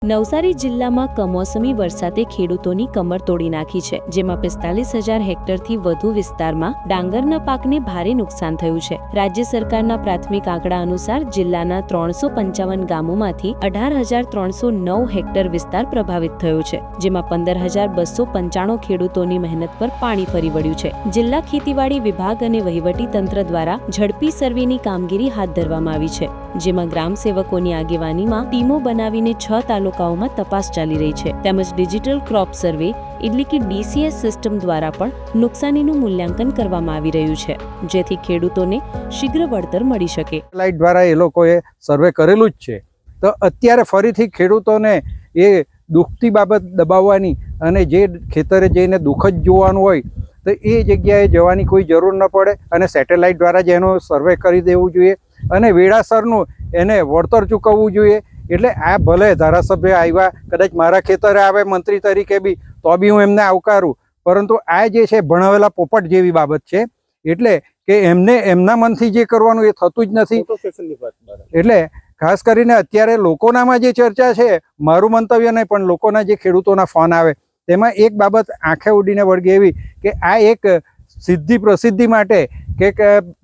નવસારી જિલ્લામાં કમોસમી વરસાદે ખેડૂતોની કમર તોડી નાખી છે, જેમાં 45,000 હેક્ટરથી વધુ વિસ્તારમાં ડાંગરના પાકને ભારે નુકસાન થયું છે। રાજ્ય સરકારના પ્રાથમિક આંકડા અનુસાર જિલ્લાના 355 ગામોમાંથી 18,309 હેક્ટર વિસ્તાર પ્રભાવિત થયો છે, જેમાં 15,295 ખેડૂતોની મહેનત પર પાણી ફરી વળ્યું છે। જિલ્લા ખેતીવાડી વિભાગ અને વહીવટી તંત્ર દ્વારા ઝડપી સર્વેની કામગીરી હાથ ધરવામાં આવી છે, જેમાં ગ્રામ સેવકોની આગેવાનીમાં ટીમો બનાવીને 6 તાલુકાઓમાં તપાસ ચાલી રહી છે, તેમજ ડિજિટલ ક્રોપ સર્વે એટલે કે DCS સિસ્ટમ દ્વારા પણ નુકસાનીનું મૂલ્યાંકન કરવામાં આવી રહ્યું છે, જેથી ખેડૂતોને શીઘ્ર વળતર મળી શકે। સેટેલાઇટ દ્વારા એ લોકોએ સર્વે કરેલું જ છે, તો અત્યારે ફરીથી ખેડૂતોને એ દુઃખતી બાબત દબાવવાની અને જે ખેતરે જઈને દુઃખ જ જોવાનું હોય તો એ જગ્યાએ જવાની કોઈ જરૂર ન પડે અને સેટેલાઇટ દ્વારા જ એનો સર્વે કરી દેવું જોઈએ અને વેળાસરનું એને વળતર ચૂકવવું જોઈએ। એટલે આ ભલે ધારાસભ્ય આવ્યા, કદાચ મારા ખેતરે આવે મંત્રી તરીકે બી, તો બી હું એમને આવકારું, પરંતુ આ જે છે ભણાવેલા પોપટ જેવી બાબત છે, એટલે કે એમને એમના મનથી જે કરવાનું એ થતું જ નથી। એટલે ખાસ કરીને અત્યારે લોકોનામાં જે ચર્ચા છે, મારું મંતવ્ય નહીં પણ લોકોના જે ખેડૂતોના ફોન આવે તેમાં એક બાબત આંખે ઉડીને વળગે એવી કે આ એક સિદ્ધિ પ્રસિદ્ધિ માટે કે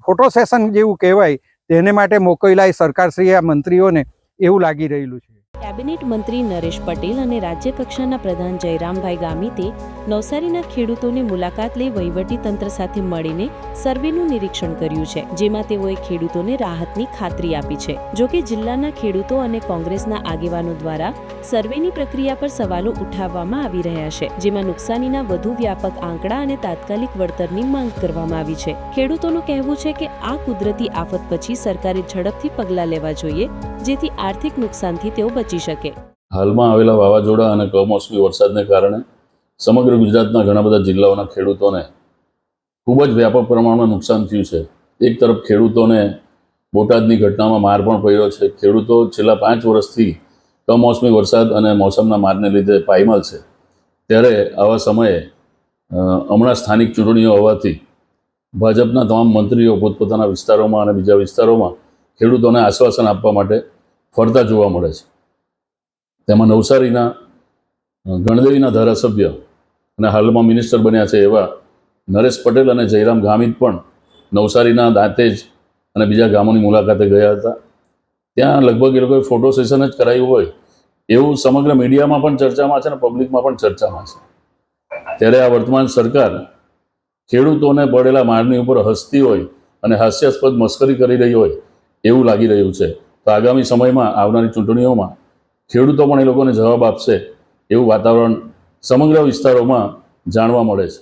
ફોટો સેશન જેવું કહેવાય તેને માટે મોકલાય સરકારશ્રી આ મંત્રીઓને એવું લાગી રહેલું છે। કેબિનેટ મંત્રી નરેશ પટેલ અને રાજ્ય કક્ષાના પ્રધાન જયરામભાઈ ગામિતે નવસારીના ખેડૂતોની મુલાકાત લઈ વહીવટી તંત્ર સાથે મળીને સર્વેનું નિરીક્ષણ કર્યું છે, જેમાં તેઓએ ખેડૂતોને રાહતની ખાતરી આપી છે। જોકે જિલ્લાના ખેડૂતો અને કોંગ્રેસના આગેવાનો દ્વારા સર્વેની પ્રક્રિયા પર સવાલો ઉઠાવવામાં આવી રહ્યા છે, જેમાં નુકસાનીના વધુ વ્યાપક આંકડા અને તાત્કાલિક વળતરની માંગ કરવામાં આવી છે। ખેડૂતોનું કહેવું છે કે આ કુદરતી આફત પછી સરકારે ઝડપથી પગલાં લેવા જોઈએ, જેથી આર્થિક નુકસાનથી તેઓ બચી શકે। હાલમાં આવેલા વાવાઝોડા અને કમોસમી વરસાદને કારણે સમગ્ર ગુજરાતના ઘણા બધા જિલ્લાઓના ખેડૂતોને ખૂબ જ વ્યાપક પ્રમાણમાં નુકસાન થયું છે। એક તરફ ખેડૂતોને બોટાદની ઘટનામાં માર પણ પડ્યો છે। ખેડૂતો છેલ્લા 5 વર્ષથી કમોસમી વરસાદ અને મોસમના મારને લીધે પાયમાલ છે, ત્યારે આવા સમયે હમણાં સ્થાનિક ચૂંટણીઓ હોવાથી ભાજપના તમામ મંત્રીઓ પોતપોતાના વિસ્તારોમાં અને બીજા વિસ્તારોમાં ખેડૂતોને આશ્વાસન આપવા માટે ફરતા જોવા મળે છે। તેમાં નવસારીના ગણદેવીના ધારાસભ્ય અને હાલમાં મિનિસ્ટર બન્યા છે એવા નરેશ પટેલ અને જયરામ ગામિત પણ નવસારીના દાંતેજ અને બીજા ગામોની મુલાકાતે ગયા હતા। ત્યાં લગભગ એ લોકોએ ફોટો સેશન જ કરાયું હોય એવું સમગ્ર મીડિયામાં પણ ચર્ચામાં છે અને પબ્લિકમાં પણ ચર્ચામાં છે। ત્યારે આ વર્તમાન સરકાર ખેડૂતોને પડેલા મારની ઉપર હસતી હોય અને હાસ્યાસ્પદ મસ્કરી કરી રહી હોય એવું લાગી રહ્યું છે। તો આગામી સમયમાં આવનારી ચૂંટણીઓમાં ખેડૂતો પણ એ લોકોને જવાબ આપશે એવું વાતાવરણ સમગ્ર વિસ્તારોમાં જાણવા મળે છે।